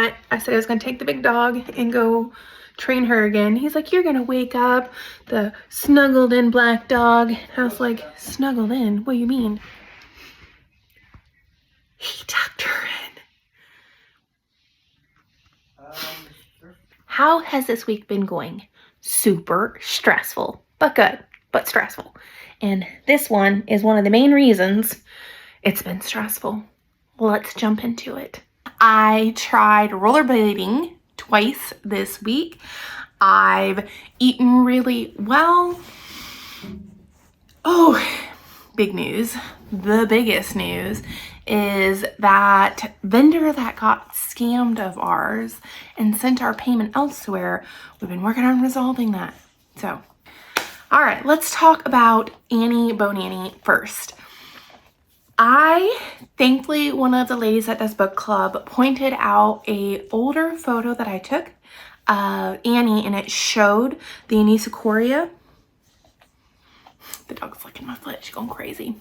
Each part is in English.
that I said I was going to take the big dog and go train her again. He's like, you're going to wake up the snuggled in black dog. I was like, snuggled in? What do you mean? He tucked her in. How has this week been going? Super stressful, but good, but stressful. And this one is one of the main reasons it's been stressful. Let's jump into it. I tried rollerblading twice this week. I've eaten really well. Oh, big news. The biggest news is that vendor that got scammed of ours and sent our payment elsewhere, we've been working on resolving that. So, all right, let's talk about Annie Bonanni first. Thankfully, one of the ladies at this book club pointed out a older photo that I took of Annie, and it showed the anisocoria. The dog's licking my foot, she's going crazy.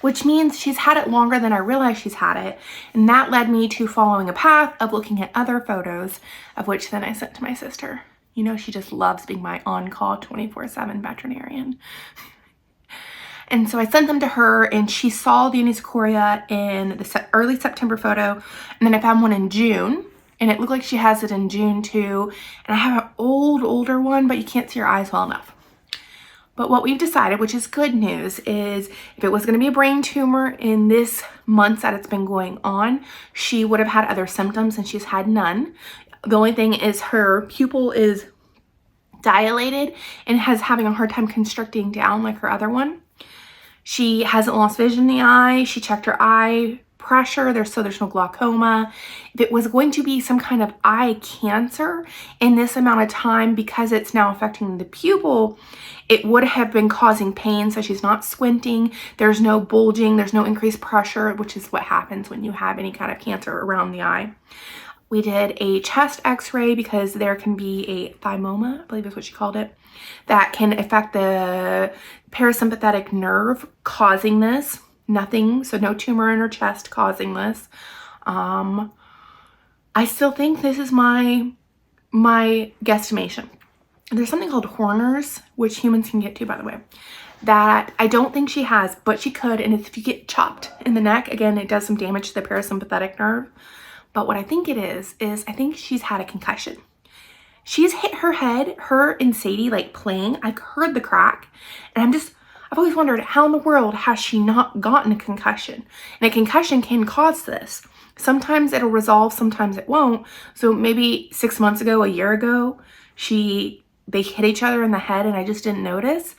Which means she's had it longer than I realized she's had it. And that led me to following a path of looking at other photos, of which then I sent to my sister. You know, she just loves being my on-call 24/7 veterinarian. And so I sent them to her, and she saw the anisocoria in the early September photo. And then I found one in June, and it looked like she has it in June too. And I have an older one, but you can't see her eyes well enough. But what we've decided, which is good news, is if it was going to be a brain tumor in this month that it's been going on, she would have had other symptoms, and she's had none. The only thing is her pupil is dilated and having a hard time constricting down like her other one. She hasn't lost vision in the eye. She checked her eye pressure. There's no glaucoma. If it was going to be some kind of eye cancer in this amount of time, because it's now affecting the pupil, it would have been causing pain. So she's not squinting. There's no bulging. There's no increased pressure, which is what happens when you have any kind of cancer around the eye. We did a chest x-ray because there can be a thymoma, I believe is what she called it, that can affect the parasympathetic nerve causing this. Nothing, so no tumor in her chest causing this. I still think this is my guesstimation. There's something called Horner's, which humans can get to, by the way, that I don't think she has, but she could. And if you get chopped in the neck, again, it does some damage to the parasympathetic nerve. But what I think it is I think she's had a concussion. She's hit her head, her and Sadie, like playing. I've heard the crack, and I've always wondered, how in the world has she not gotten a concussion? And a concussion can cause this. Sometimes it'll resolve, sometimes it won't. So maybe 6 months ago, a year ago, they hit each other in the head and I just didn't notice.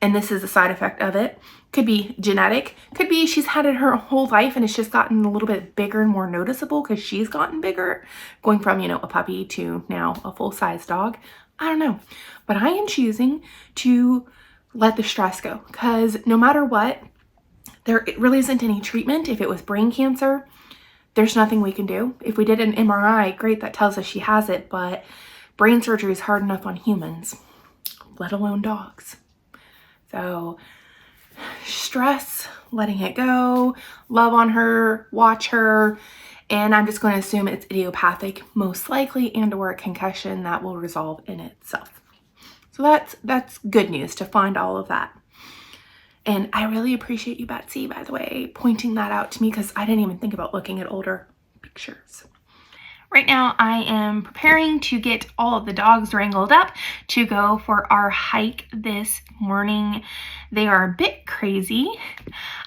And this is a side effect of it. Could be genetic. Could be she's had it her whole life and it's just gotten a little bit bigger and more noticeable because she's gotten bigger, going from, a puppy to now a full-size dog. I don't know. But I am choosing to let the stress go, because no matter what, there really isn't any treatment. If it was brain cancer, there's nothing we can do. If we did an MRI, great, that tells us she has it, but brain surgery is hard enough on humans, let alone dogs. So stress, letting it go, love on her, watch her, and I'm just going to assume it's idiopathic, most likely, and or a concussion that will resolve in itself. So that's good news to find all of that. And I really appreciate you, Betsy, by the way, pointing that out to me, because I didn't even think about looking at older pictures. Right now I am preparing to get all of the dogs wrangled up to go for our hike this morning. They are a bit crazy.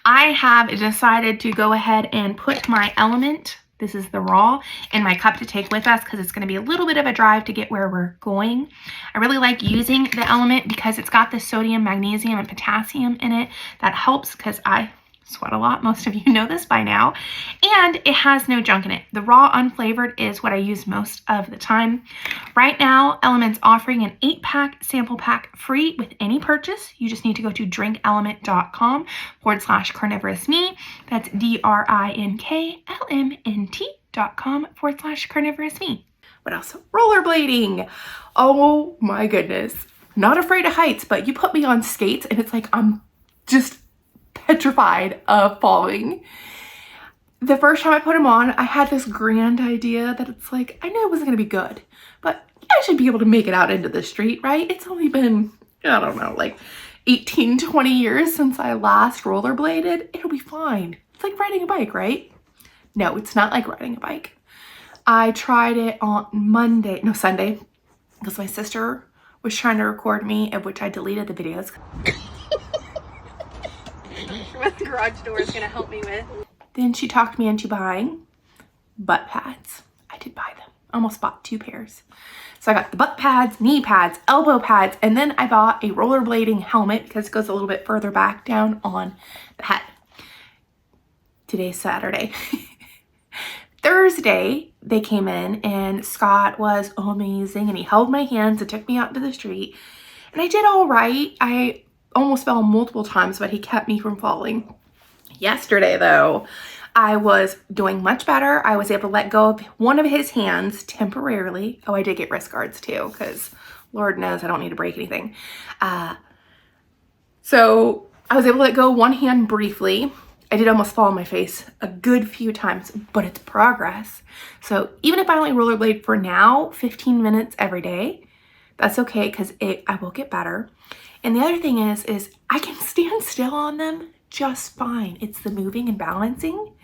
I have decided to go ahead and put my LMNT, this is the raw, in my cup to take with us because it's going to be a little bit of a drive to get where we're going. I really like using the LMNT because it's got the sodium, magnesium, and potassium in it. That helps because I sweat a lot. Most of you know this by now. And it has no junk in it. The raw unflavored is what I use most of the time. Right now, LMNT's offering an 8-pack sample pack free with any purchase. You just need to go to drinklmnt.com/carnivorousme. That's drinklmnt.com/carnivorousme. What else? Rollerblading. Oh my goodness. Not afraid of heights, but you put me on skates and it's like I'm just petrified of falling. the first time I put them on, I had this grand idea that it's like, I knew it wasn't gonna be good, but I should be able to make it out into the street, right? It's only been, I don't know, like 18, 20 years since I last rollerbladed. It'll be fine. It's like riding a bike, right? No, it's not like riding a bike. I tried it on Sunday, because my sister was trying to record me, of which I deleted the videos. What the garage door is gonna help me with. Then she talked me into buying butt pads. I did buy them. Almost bought 2 pairs. So I got the butt pads, knee pads, elbow pads, and then I bought a rollerblading helmet because it goes a little bit further back down on the head. Today's Saturday. Thursday, they came in and Scott was amazing and he held my hands and took me out to the street. And I did all right. I almost fell multiple times, but he kept me from falling. Yesterday, though, I was doing much better. I was able to let go of one of his hands temporarily. Oh, I did get wrist guards too, because Lord knows I don't need to break anything. So I was able to let go of one hand briefly. I did almost fall on my face a good few times, but it's progress. So even if I only rollerblade for now, 15 minutes every day, that's okay because I will get better. And the other thing is I can stand still on them just fine. It's the moving and balancing.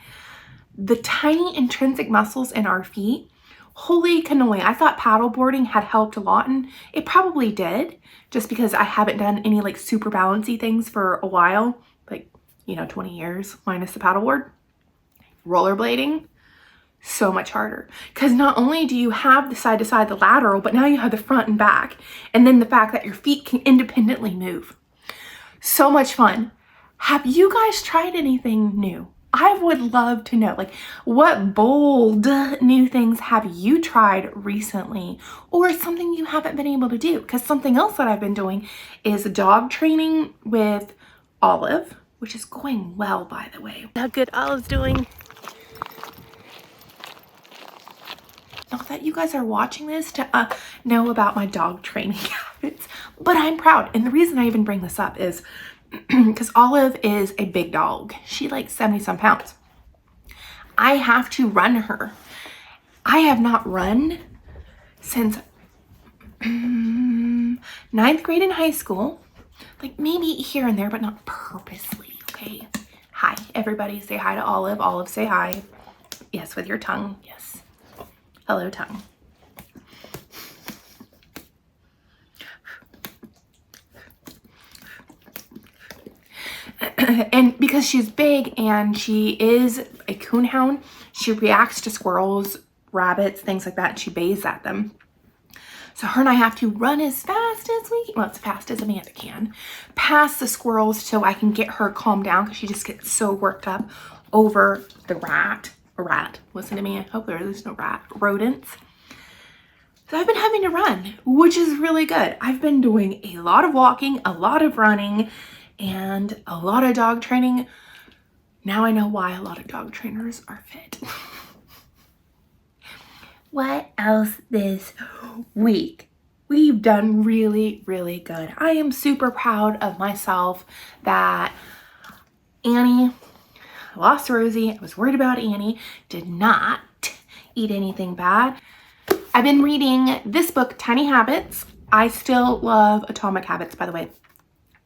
The tiny intrinsic muscles in our feet, holy cannoli. I thought paddleboarding had helped a lot, and it probably did, just because I haven't done any like super balancy things for a while, like, 20 years minus the paddleboard. Rollerblading, so much harder, because not only do you have the side to side, the lateral, but now you have the front and back, and then the fact that your feet can independently move. So much fun. Have you guys tried anything new? I would love to know, like, what bold new things have you tried recently, or something you haven't been able to do? Because something else that I've been doing is dog training with Olive, which is going well, by the way. How good Olive's doing. Not that you guys are watching this to know about my dog training habits, but I'm proud. And the reason I even bring this up is because Olive is a big dog. She's like 70-some pounds. I have to run her. I have not run since 9th grade in high school. Like maybe here and there, but not purposely, okay? Hi, everybody. Say hi to Olive. Olive, say hi. Yes, with your tongue. Yes. Hello, tongue. And because she's big and she is a coonhound, she reacts to squirrels, rabbits, things like that, and she bays at them. So her and I have to run as fast as as fast as Amanda can, past the squirrels so I can get her calmed down, because she just gets so worked up over the listen to me, I hope there's no rodents. So I've been having to run, which is really good. I've been doing a lot of walking, a lot of running, and a lot of dog training. Now I know why a lot of dog trainers are fit. What else this week? We've done really, really good. I am super proud of myself that Annie lost Rosie. I was worried about Annie. Did not eat anything bad. I've been reading this book, Tiny Habits. I still love Atomic Habits, by the way.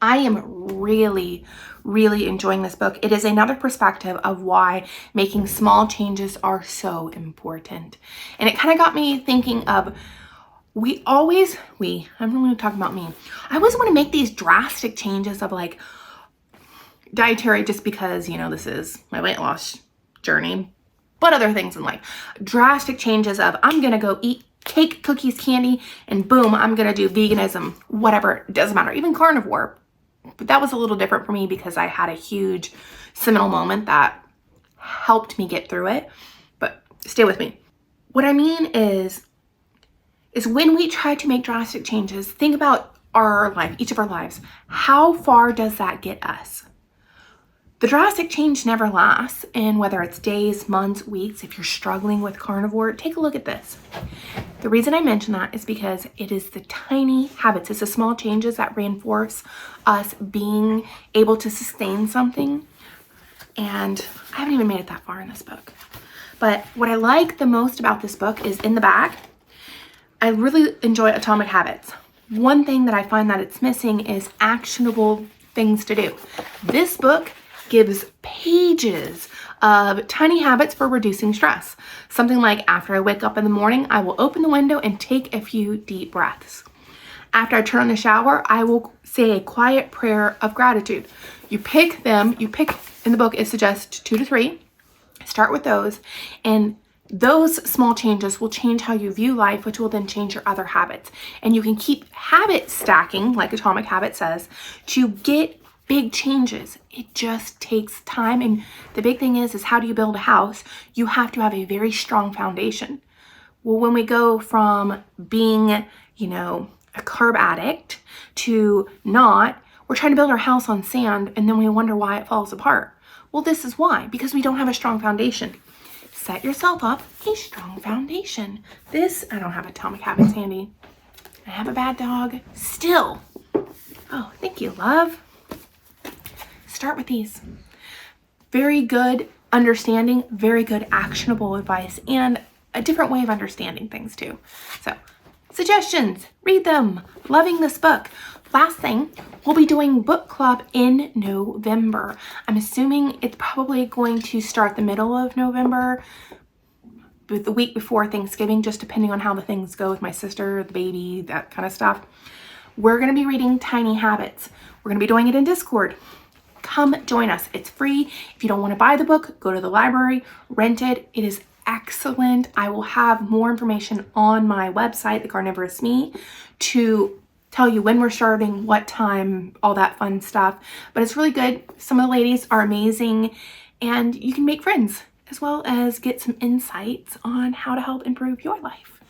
I am really, really enjoying this book. It is another perspective of why making small changes are so important. And it kind of got me thinking of, I'm really talking about me. I always want to make these drastic changes of like dietary, just because, this is my weight loss journey, but other things in life. Drastic changes of, I'm going to go eat cake, cookies, candy, and boom, I'm going to do veganism, whatever, it doesn't matter, even carnivore. But that was a little different for me because I had a huge seminal moment that helped me get through it. But stay with me. What I mean is when we try to make drastic changes, think about our life, each of our lives. How far does that get us? The drastic change never lasts, and whether it's days, months, weeks, if you're struggling with carnivore, take a look at this. The reason I mention that is because it is the tiny habits, it's the small changes that reinforce us being able to sustain something. And I haven't even made it that far in this book. But what I like the most about this book is in the back, I really enjoy Atomic Habits. One thing that I find that it's missing is actionable things to do. This book gives pages of tiny habits for reducing stress. Something like, after I wake up in the morning, I will open the window and take a few deep breaths. After I turn on the shower, I will say a quiet prayer of gratitude. You pick, in the book it suggests 2 to 3. Start with those, and those small changes will change how you view life, which will then change your other habits. And you can keep habit stacking, like Atomic Habit says, to get big changes. It just takes time. And the big thing is how do you build a house? You have to have a very strong foundation. Well, when we go from being, a carb addict to not, we're trying to build our house on sand, and then we wonder why it falls apart. Well, this is why, because we don't have a strong foundation. Set yourself up a strong foundation. I don't have Atomic Habits handy. I have a bad dog still. Oh, thank you, love. Start with these. Very good understanding, very good actionable advice, and a different way of understanding things too. So, suggestions, read them. Loving this book. Last thing, we'll be doing book club in November. I'm assuming it's probably going to start the middle of November, with the week before Thanksgiving, just depending on how the things go with my sister, the baby, that kind of stuff. We're going to be reading Tiny Habits. We're going to be doing it in Discord. Come join us. It's free. If you don't want to buy the book, go to the library, rent it. It is excellent. I will have more information on my website, The Carnivorous Me, to tell you when we're starting, what time, all that fun stuff. But it's really good. Some of the ladies are amazing, and you can make friends as well as get some insights on how to help improve your life.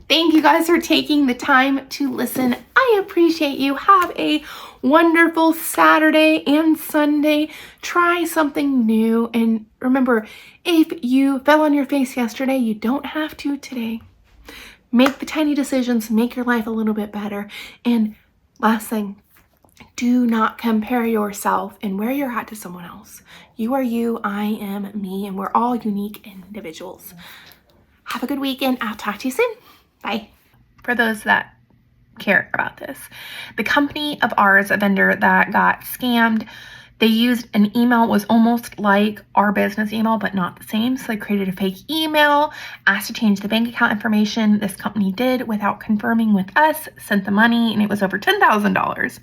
Thank you guys for taking the time to listen. I appreciate you. Have a wonderful Saturday and Sunday. Try something new. And remember, if you fell on your face yesterday, you don't have to today. Make the tiny decisions, make your life a little bit better. And last thing, do not compare yourself and where you're at to someone else. You are you, I am me, and we're all unique individuals. Have a good weekend. I'll talk to you soon. Bye. For those that care about this, the company of ours, a vendor that got scammed, they used an email, was almost like our business email, but not the same. So they created a fake email, asked to change the bank account information. This company did without confirming with us, sent the money, and it was over $10,000.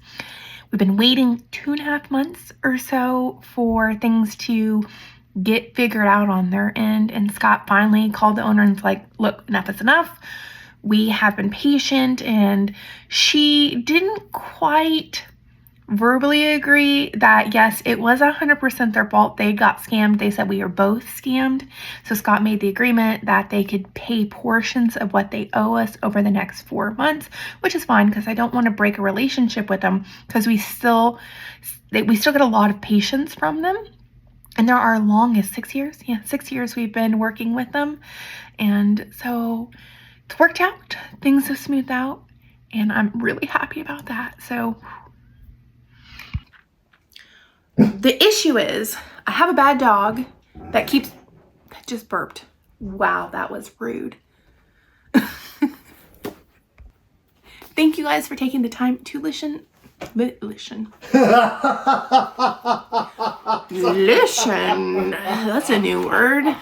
We've been waiting 2.5 months or so for things to get figured out on their end. And Scott finally called the owner and was like, look, enough is enough. We have been patient, and she didn't quite verbally agree that yes, it was 100% their fault. They got scammed. They said we are both scammed. So Scott made the agreement that they could pay portions of what they owe us over the next 4 months, which is fine because I don't want to break a relationship with them, because we still get a lot of patience from them. And they're our longest 6 years. Yeah, 6 years we've been working with them. And so it's worked out. Things have smoothed out, and I'm really happy about that. So the issue is I have a bad dog that just burped. Wow, that was rude. Thank you guys for taking the time to listen. Listen. That's a new word.